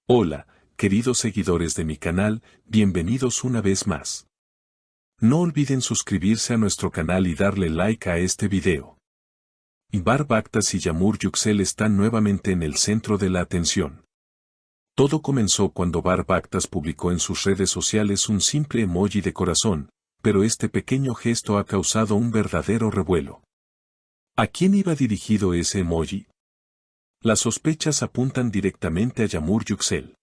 Hola, queridos seguidores de mi canal, bienvenidos una vez más. No olviden suscribirse a nuestro canal y darle like a este video. Bar Bakhtas y Yamur Yüksel están nuevamente en el centro de la atención. Todo comenzó cuando Bar Bakhtas publicó en sus redes sociales un simple emoji de corazón, pero este pequeño gesto ha causado un verdadero revuelo. ¿A quién iba dirigido ese emoji? Las sospechas apuntan directamente a Yamur Yüksel.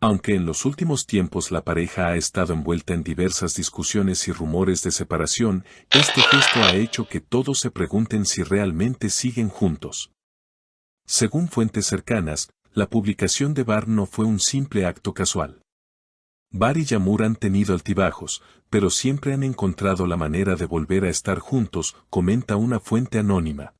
Aunque en los últimos tiempos la pareja ha estado envuelta en diversas discusiones y rumores de separación, este gesto ha hecho que todos se pregunten si realmente siguen juntos. Según fuentes cercanas, la publicación de Bar no fue un simple acto casual. Bar y Yamur han tenido altibajos, pero siempre han encontrado la manera de volver a estar juntos, comenta una fuente anónima.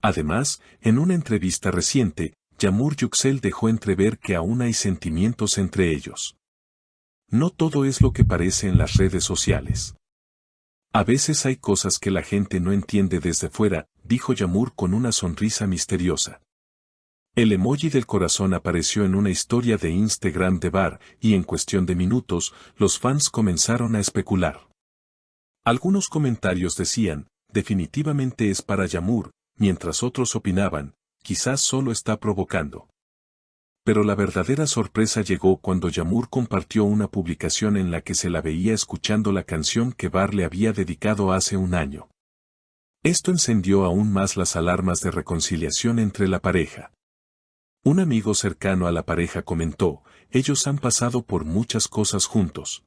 Además, en una entrevista reciente, Yamur Yüksel dejó entrever que aún hay sentimientos entre ellos. No todo es lo que parece en las redes sociales. A veces hay cosas que la gente no entiende desde fuera, dijo Yamur con una sonrisa misteriosa. El emoji del corazón apareció en una historia de Instagram de Bar, y en cuestión de minutos, los fans comenzaron a especular. Algunos comentarios decían, definitivamente es para Yamur, mientras otros opinaban, quizás solo está provocando. Pero la verdadera sorpresa llegó cuando Yamur compartió una publicación en la que se la veía escuchando la canción que Bar le había dedicado hace un año. Esto encendió aún más las alarmas de reconciliación entre la pareja. Un amigo cercano a la pareja comentó, ellos han pasado por muchas cosas juntos.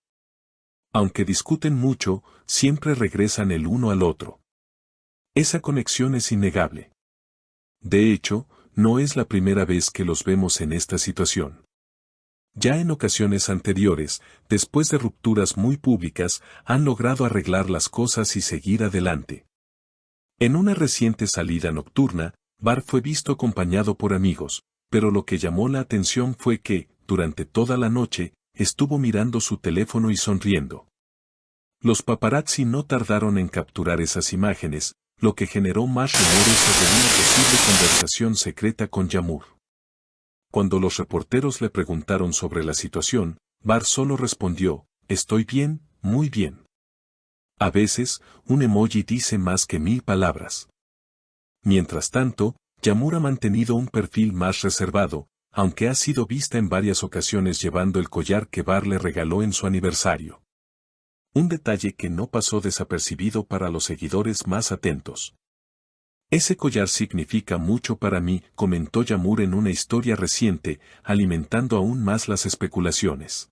Aunque discuten mucho, siempre regresan el uno al otro. Esa conexión es innegable. De hecho, no es la primera vez que los vemos en esta situación. Ya en ocasiones anteriores, después de rupturas muy públicas, han logrado arreglar las cosas y seguir adelante. En una reciente salida nocturna, Bar fue visto acompañado por amigos, pero lo que llamó la atención fue que, durante toda la noche, estuvo mirando su teléfono y sonriendo. Los paparazzi no tardaron en capturar esas imágenes, lo que generó más rumores sobre una posible conversación secreta con Yamur. Cuando los reporteros le preguntaron sobre la situación, Bar solo respondió, estoy bien, muy bien. A veces, un emoji dice más que 1000 palabras. Mientras tanto, Yamur ha mantenido un perfil más reservado, aunque ha sido vista en varias ocasiones llevando el collar que Bar le regaló en su aniversario. Un detalle que no pasó desapercibido para los seguidores más atentos. Ese collar significa mucho para mí, comentó Yamur en una historia reciente, alimentando aún más las especulaciones.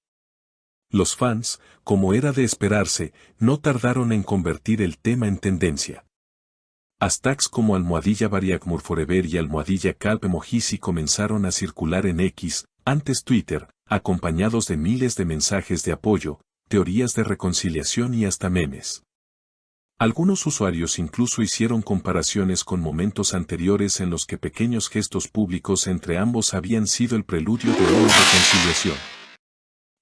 Los fans, como era de esperarse, no tardaron en convertir el tema en tendencia. Hashtags como @BarYamurForever y @CalpEmojisi comenzaron a circular en X, antes Twitter, acompañados de miles de mensajes de apoyo, teorías de reconciliación y hasta memes. Algunos usuarios incluso hicieron comparaciones con momentos anteriores en los que pequeños gestos públicos entre ambos habían sido el preludio de una reconciliación.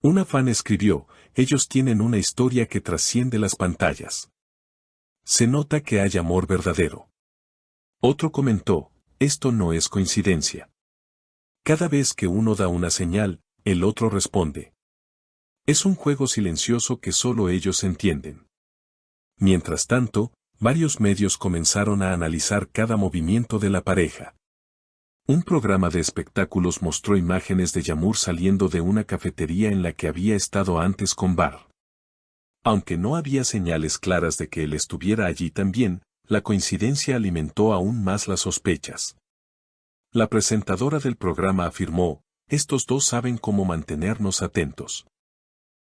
Una fan escribió, ellos tienen una historia que trasciende las pantallas. Se nota que hay amor verdadero. Otro comentó, esto no es coincidencia. Cada vez que uno da una señal, el otro responde. Es un juego silencioso que solo ellos entienden. Mientras tanto, varios medios comenzaron a analizar cada movimiento de la pareja. Un programa de espectáculos mostró imágenes de Yamur saliendo de una cafetería en la que había estado antes con Bar. Aunque no había señales claras de que él estuviera allí también, la coincidencia alimentó aún más las sospechas. La presentadora del programa afirmó, estos dos saben cómo mantenernos atentos.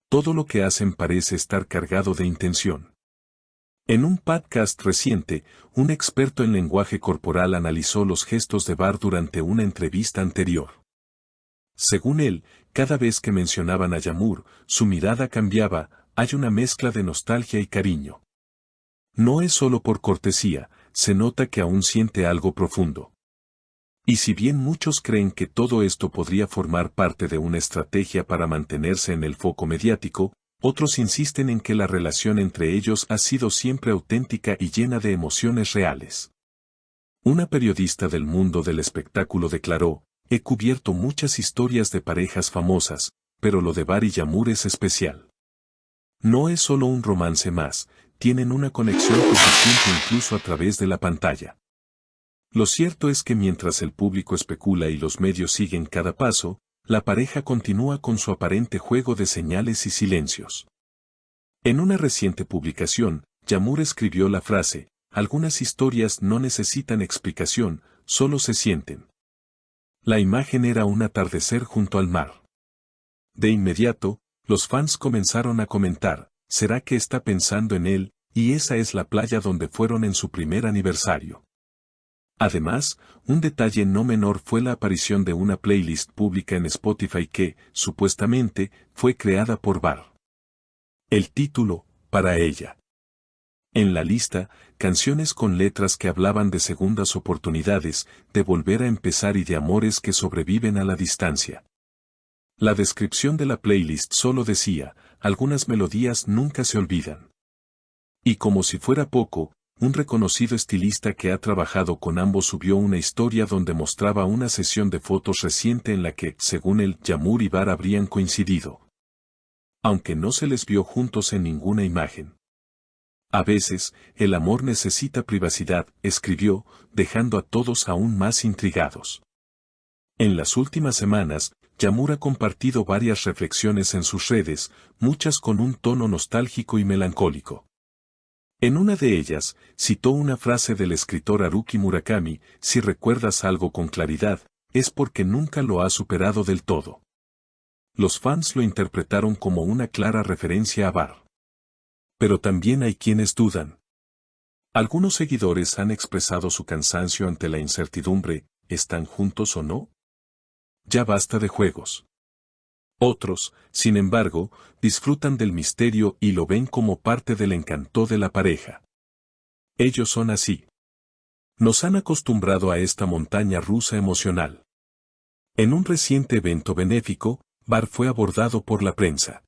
Todo lo que hacen parece estar cargado de intención. En un podcast reciente, un experto en lenguaje corporal analizó los gestos de Bar durante una entrevista anterior. Según él, cada vez que mencionaban a Yamur, su mirada cambiaba, hay una mezcla de nostalgia y cariño. No es solo por cortesía, se nota que aún siente algo profundo. Y si bien muchos creen que todo esto podría formar parte de una estrategia para mantenerse en el foco mediático, otros insisten en que la relación entre ellos ha sido siempre auténtica y llena de emociones reales. Una periodista del mundo del espectáculo declaró, He cubierto muchas historias de parejas famosas, pero lo de Bar y Yağmur es especial. No es solo un romance más, tienen una conexión que se siente incluso a través de la pantalla. Lo cierto es que mientras el público especula y los medios siguen cada paso, la pareja continúa con su aparente juego de señales y silencios. En una reciente publicación, Yağmur escribió la frase: algunas historias no necesitan explicación, solo se sienten. La imagen era un atardecer junto al mar. De inmediato, los fans comenzaron a comentar: ¿será que está pensando en él? Y esa es la playa donde fueron en su primer aniversario. Además, un detalle no menor fue la aparición de una playlist pública en Spotify que, supuestamente, fue creada por Bar. El título: para ella. En la lista, canciones con letras que hablaban de segundas oportunidades, de volver a empezar y de amores que sobreviven a la distancia. La descripción de la playlist solo decía: algunas melodías nunca se olvidan. Y como si fuera poco, un reconocido estilista que ha trabajado con ambos subió una historia donde mostraba una sesión de fotos reciente en la que, según él, Yağmur y Bar habrían coincidido. Aunque no se les vio juntos en ninguna imagen. A veces, el amor necesita privacidad, escribió, dejando a todos aún más intrigados. En las últimas semanas, Yağmur ha compartido varias reflexiones en sus redes, muchas con un tono nostálgico y melancólico. En una de ellas, citó una frase del escritor Haruki Murakami: si recuerdas algo con claridad, es porque nunca lo has superado del todo. Los fans lo interpretaron como una clara referencia a Bar. Pero también hay quienes dudan. Algunos seguidores han expresado su cansancio ante la incertidumbre: ¿están juntos o no? Ya basta de juegos. Otros, sin embargo, disfrutan del misterio y lo ven como parte del encanto de la pareja. Ellos son así. Nos han acostumbrado a esta montaña rusa emocional. En un reciente evento benéfico, Bar fue abordado por la prensa.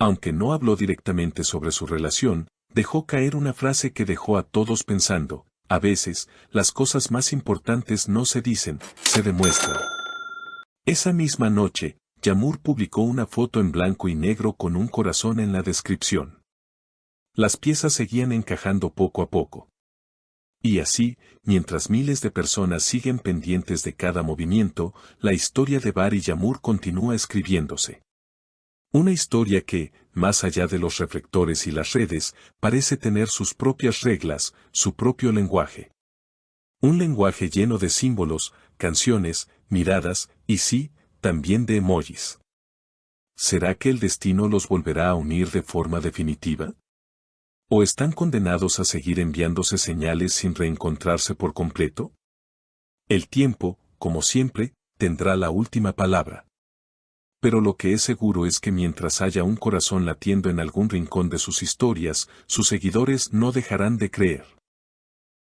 Aunque no habló directamente sobre su relación, dejó caer una frase que dejó a todos pensando: a veces, las cosas más importantes no se dicen, se demuestran. Esa misma noche, Yağmur publicó una foto en blanco y negro con un corazón en la descripción. Las piezas seguían encajando poco a poco. Y así, mientras miles de personas siguen pendientes de cada movimiento, la historia de Bar y Yağmur continúa escribiéndose. Una historia que, más allá de los reflectores y las redes, parece tener sus propias reglas, su propio lenguaje. Un lenguaje lleno de símbolos, canciones, miradas, y sí, también de emojis. ¿Será que el destino los volverá a unir de forma definitiva? ¿O están condenados a seguir enviándose señales sin reencontrarse por completo? El tiempo, como siempre, tendrá la última palabra. Pero lo que es seguro es que mientras haya un corazón latiendo en algún rincón de sus historias, sus seguidores no dejarán de creer.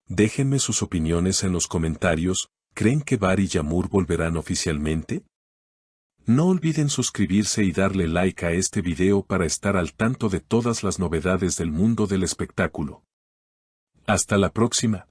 Déjenme sus opiniones en los comentarios. ¿Creen que Bar y Yağmur volverán oficialmente? No olviden suscribirse y darle like a este video para estar al tanto de todas las novedades del mundo del espectáculo. Hasta la próxima.